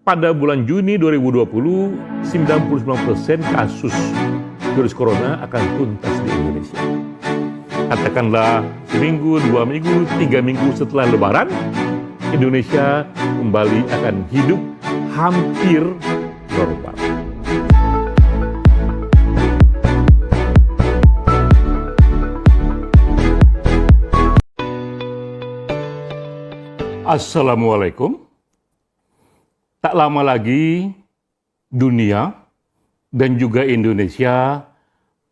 pada bulan Juni 2020, 99% kasus virus corona akan tuntas di Indonesia. Katakanlah seminggu, 2 minggu, 3 minggu setelah Lebaran, Indonesia kembali akan hidup hampir normal. Assalamualaikum. Tak lama lagi dunia dan juga Indonesia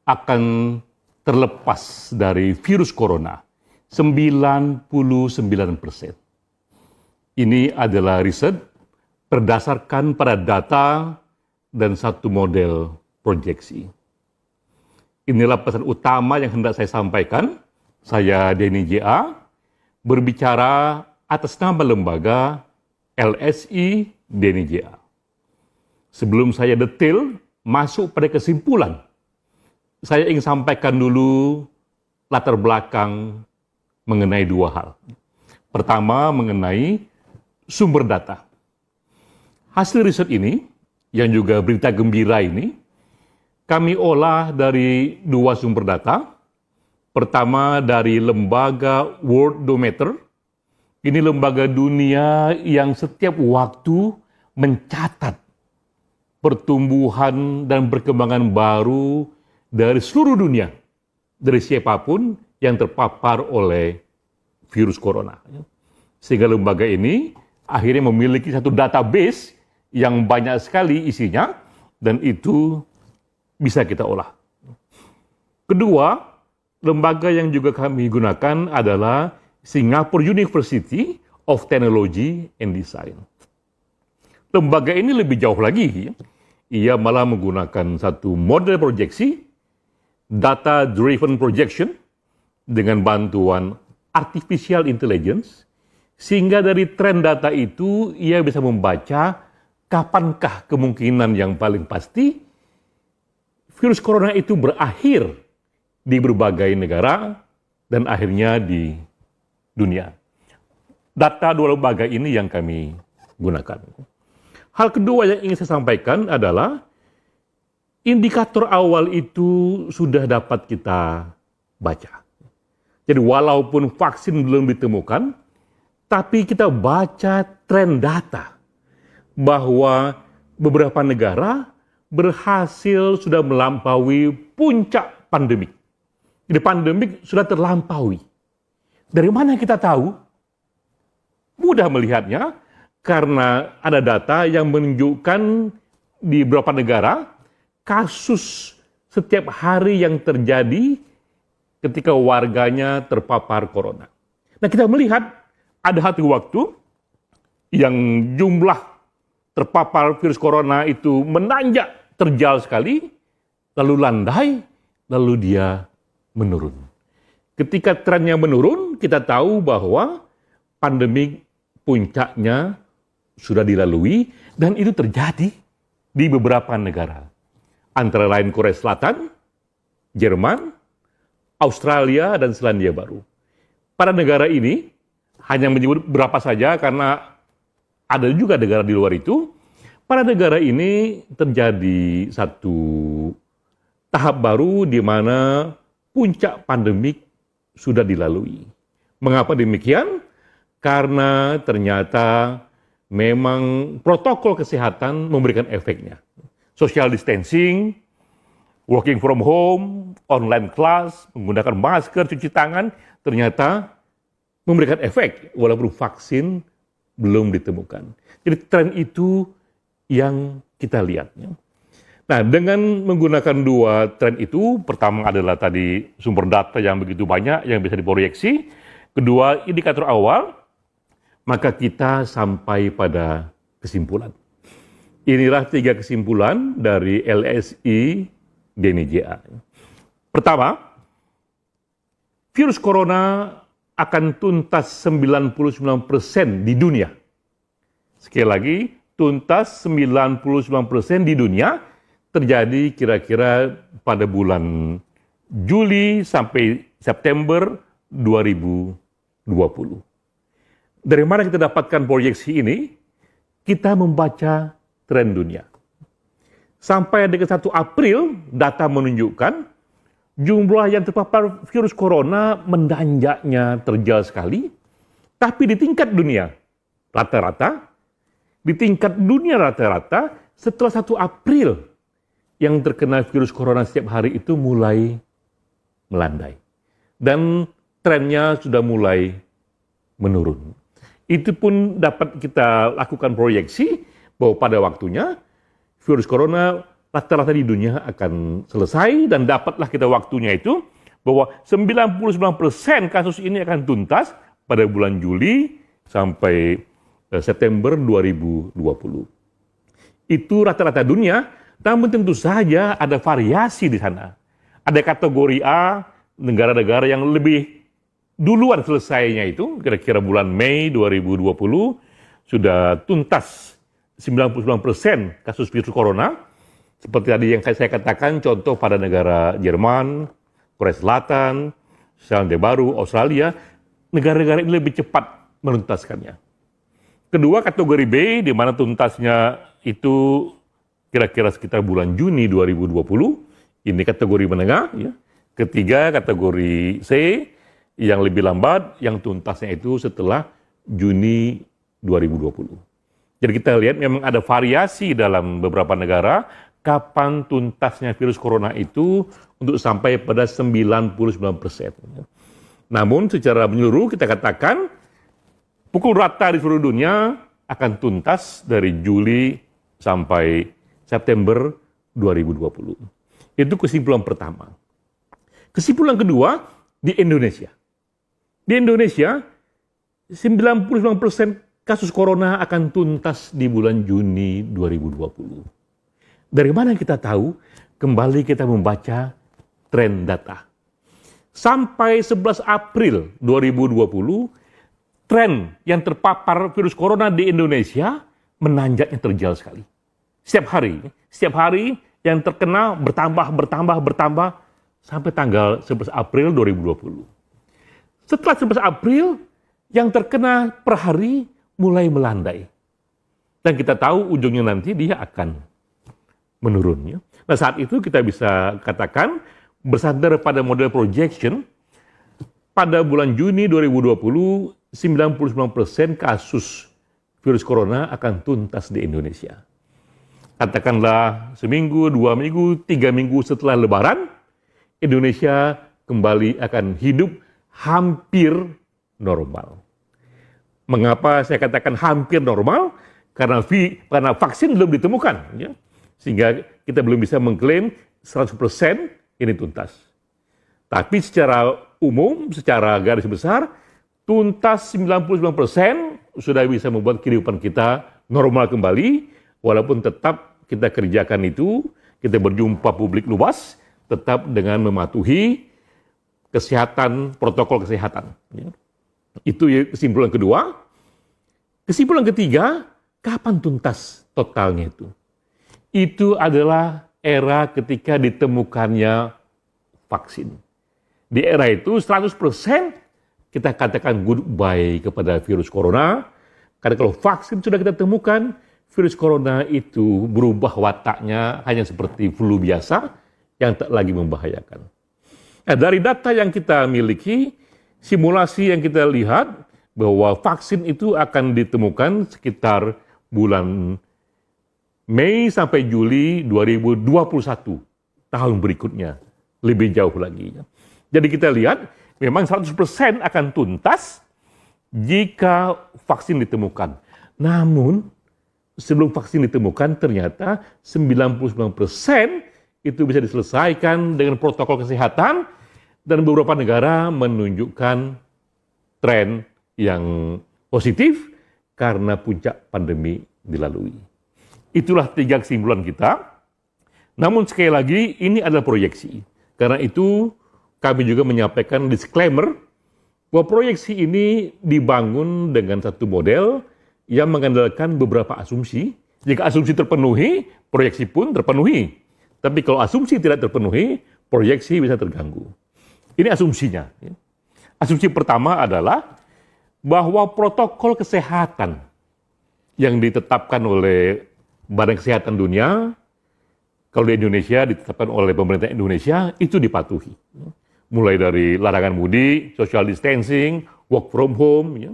akan terlepas dari virus corona 99%. Ini adalah riset berdasarkan pada data dan satu model proyeksi. Inilah pesan utama yang hendak saya sampaikan. Saya Denny J.A. berbicara atas nama lembaga LSI Denny J.A. Sebelum saya detail masuk pada kesimpulan, saya ingin sampaikan dulu latar belakang mengenai dua hal. Pertama, mengenai sumber data. Hasil riset ini, yang juga berita gembira ini, kami olah dari dua sumber data. Pertama, dari lembaga Worldometer. Ini lembaga dunia yang setiap waktu mencatat pertumbuhan dan perkembangan baru dari seluruh dunia, dari siapapun yang terpapar oleh virus corona. Sehingga lembaga ini akhirnya memiliki satu database yang banyak sekali isinya, dan itu bisa kita olah. Kedua, lembaga yang juga kami gunakan adalah Singapore University of Technology and Design. Lembaga ini lebih jauh lagi. Ia malah menggunakan satu model proyeksi, data-driven projection, dengan bantuan artificial intelligence, sehingga dari tren data itu ia bisa membaca kapankah kemungkinan yang paling pasti virus corona itu berakhir di berbagai negara dan akhirnya di dunia. Data dua lembaga ini yang kami gunakan. Hal kedua yang ingin saya sampaikan adalah indikator awal itu sudah dapat kita baca. Jadi walaupun vaksin belum ditemukan, tapi kita baca tren data bahwa beberapa negara berhasil sudah melampaui puncak pandemik. Jadi pandemik sudah terlampaui. Dari mana kita tahu? Mudah melihatnya karena ada data yang menunjukkan di beberapa negara kasus setiap hari yang terjadi ketika warganya terpapar corona. Nah, kita melihat ada satu waktu yang jumlah terpapar virus corona itu menanjak terjal sekali, lalu landai, lalu dia menurun. Ketika trennya menurun, kita tahu bahwa pandemi puncaknya sudah dilalui dan itu terjadi di beberapa negara. Antara lain Korea Selatan, Jerman, Australia, dan Selandia Baru. Pada negara ini, hanya menyebut berapa saja karena ada juga negara di luar itu. Pada negara ini terjadi satu tahap baru di mana puncak pandemik sudah dilalui. Mengapa demikian? Karena ternyata memang protokol kesehatan memberikan efeknya. Social distancing, working from home, online class, menggunakan masker, cuci tangan, ternyata memberikan efek walaupun vaksin belum ditemukan. Jadi tren itu yang kita lihat. Nah, dengan menggunakan dua tren itu, pertama adalah tadi sumber data yang begitu banyak yang bisa diproyeksi, kedua indikator awal, maka kita sampai pada kesimpulan. Inilah 3 kesimpulan dari LSI Denny J.A. Pertama, virus corona akan tuntas 99% di dunia. Sekali lagi, tuntas 99% di dunia, terjadi kira-kira pada bulan Juli sampai September 2020. Dari mana kita dapatkan proyeksi ini? kita membaca tren dunia. Sampai dengan 1 April, data menunjukkan jumlah yang terpapar virus corona menanjaknya terjal sekali, tapi di tingkat dunia rata-rata, setelah 1 April yang terkena virus corona setiap hari itu mulai melandai. Dan trennya sudah mulai menurun. Itu pun dapat kita lakukan proyeksi bahwa pada waktunya virus corona rata-rata di dunia akan selesai dan dapatlah kita waktunya itu bahwa 99% kasus ini akan tuntas pada bulan Juli sampai September 2020. Itu rata-rata dunia, namun tentu saja ada variasi di sana. Ada kategori A, negara-negara yang lebih duluan selesainya itu, kira-kira bulan Mei 2020, sudah tuntas 99% kasus virus corona, seperti tadi yang saya katakan, contoh pada negara Jerman, Korea Selatan, Selandia Baru, Australia, negara-negara ini lebih cepat menuntaskannya. Kedua, kategori B, di mana tuntasnya itu kira-kira sekitar bulan Juni 2020, ini kategori menengah. Ya. Ketiga, kategori C, yang lebih lambat, yang tuntasnya itu setelah Juni 2020. Jadi kita lihat memang ada variasi dalam beberapa negara kapan tuntasnya virus corona itu untuk sampai pada 99%. Namun secara menyeluruh kita katakan pukul rata di seluruh dunia akan tuntas dari Juli sampai September 2020. Itu kesimpulan pertama. Kesimpulan kedua, di Indonesia. Di Indonesia, 99% kasus corona akan tuntas di bulan Juni 2020. Dari mana kita tahu? Kembali kita membaca tren data. Sampai 11 April 2020, tren yang terpapar virus corona di Indonesia menanjaknya terjal sekali. Setiap hari yang terkena bertambah sampai tanggal 11 April 2020. Setelah 11 April, yang terkena per hari mulai melandai. Dan kita tahu ujungnya nanti dia akan menurun. Ya. Nah saat itu kita bisa katakan, bersandar pada model projection, pada bulan Juni 2020, 99% kasus virus corona akan tuntas di Indonesia. Katakanlah seminggu, 2 minggu, 3 minggu setelah Lebaran, Indonesia kembali akan hidup hampir normal. Mengapa saya katakan hampir normal? Karena vaksin belum ditemukan. Ya. Sehingga kita belum bisa mengklaim 100% ini tuntas. Tapi secara umum, secara garis besar, tuntas 99% sudah bisa membuat kehidupan kita normal kembali, walaupun tetap kita kerjakan itu, kita berjumpa publik luas, tetap dengan mematuhi kesehatan, protokol kesehatan. Ya. Itu kesimpulan kedua. Kesimpulan ketiga, kapan tuntas totalnya itu? Itu adalah era ketika ditemukannya vaksin. Di era itu 100% kita katakan goodbye kepada virus corona. Karena kalau vaksin sudah kita temukan, virus corona itu berubah wataknya hanya seperti flu biasa yang tak lagi membahayakan. Nah, dari data yang kita miliki, simulasi yang kita lihat bahwa vaksin itu akan ditemukan sekitar bulan Mei sampai Juli 2021, tahun berikutnya, lebih jauh lagi. Jadi kita lihat memang 100% akan tuntas jika vaksin ditemukan. Namun sebelum vaksin ditemukan ternyata 99% itu bisa diselesaikan dengan protokol kesehatan, dan beberapa negara menunjukkan tren yang positif karena puncak pandemi dilalui. Itulah 3 kesimpulan kita. Namun sekali lagi ini adalah proyeksi. Karena itu kami juga menyampaikan disclaimer bahwa proyeksi ini dibangun dengan satu model yang mengandalkan beberapa asumsi. Jika asumsi terpenuhi, proyeksi pun terpenuhi. Tapi kalau asumsi tidak terpenuhi, proyeksi bisa terganggu. Ini asumsinya. Asumsi pertama adalah bahwa protokol kesehatan yang ditetapkan oleh Badan Kesehatan Dunia, kalau di Indonesia ditetapkan oleh pemerintah Indonesia, itu dipatuhi. Mulai dari larangan mudik, social distancing, work from home, ya,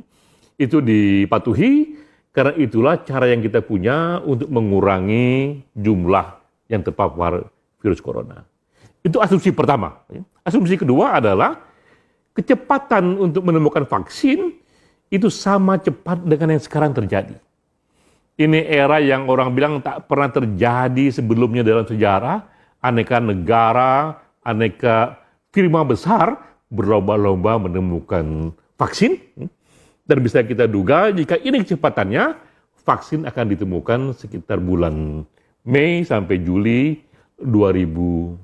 itu dipatuhi, karena itulah cara yang kita punya untuk mengurangi jumlah yang terpapar virus corona. Itu asumsi pertama. Asumsi kedua adalah kecepatan untuk menemukan vaksin itu sama cepat dengan yang sekarang terjadi. Ini era yang orang bilang tak pernah terjadi sebelumnya dalam sejarah. Aneka negara, aneka firma besar berlomba-lomba menemukan vaksin. Dan bisa kita duga jika ini kecepatannya, vaksin akan ditemukan sekitar bulan Mei sampai Juli 2021.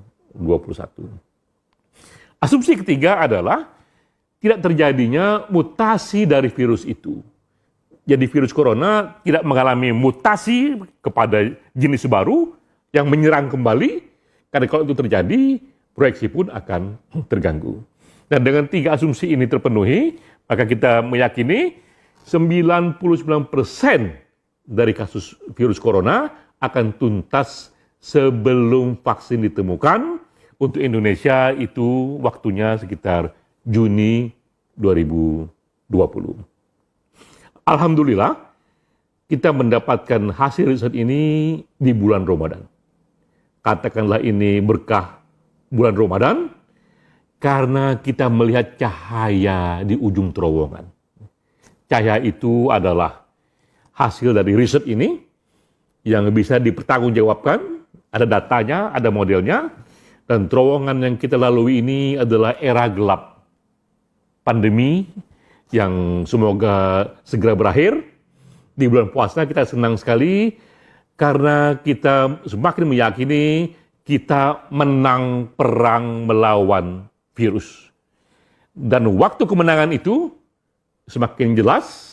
Asumsi ketiga adalah tidak terjadinya mutasi dari virus itu. Jadi virus corona tidak mengalami mutasi kepada jenis baru yang menyerang kembali, karena kalau itu terjadi, proyeksi pun akan terganggu. Dan dengan 3 asumsi ini terpenuhi, maka kita meyakini 99% dari kasus virus corona akan tuntas sebelum vaksin ditemukan. Untuk Indonesia itu waktunya sekitar Juni 2020. Alhamdulillah, kita mendapatkan hasil riset ini di bulan Ramadan. Katakanlah ini berkah bulan Ramadan, karena kita melihat cahaya di ujung terowongan. Cahaya itu adalah hasil dari riset ini yang bisa dipertanggungjawabkan, ada datanya, ada modelnya, dan terowongan yang kita lalui ini adalah era gelap pandemi yang semoga segera berakhir. Di bulan puasa kita senang sekali karena kita semakin meyakini kita menang perang melawan virus. Dan waktu kemenangan itu semakin jelas,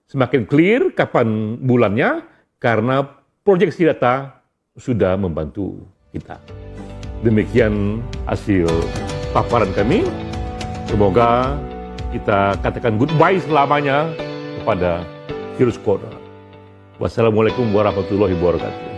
semakin clear kapan bulannya, karena proyeksi data sudah membantu kita. Demikian hasil paparan kami. Semoga kita katakan goodbye selamanya kepada virus corona. Wassalamualaikum warahmatullahi wabarakatuh.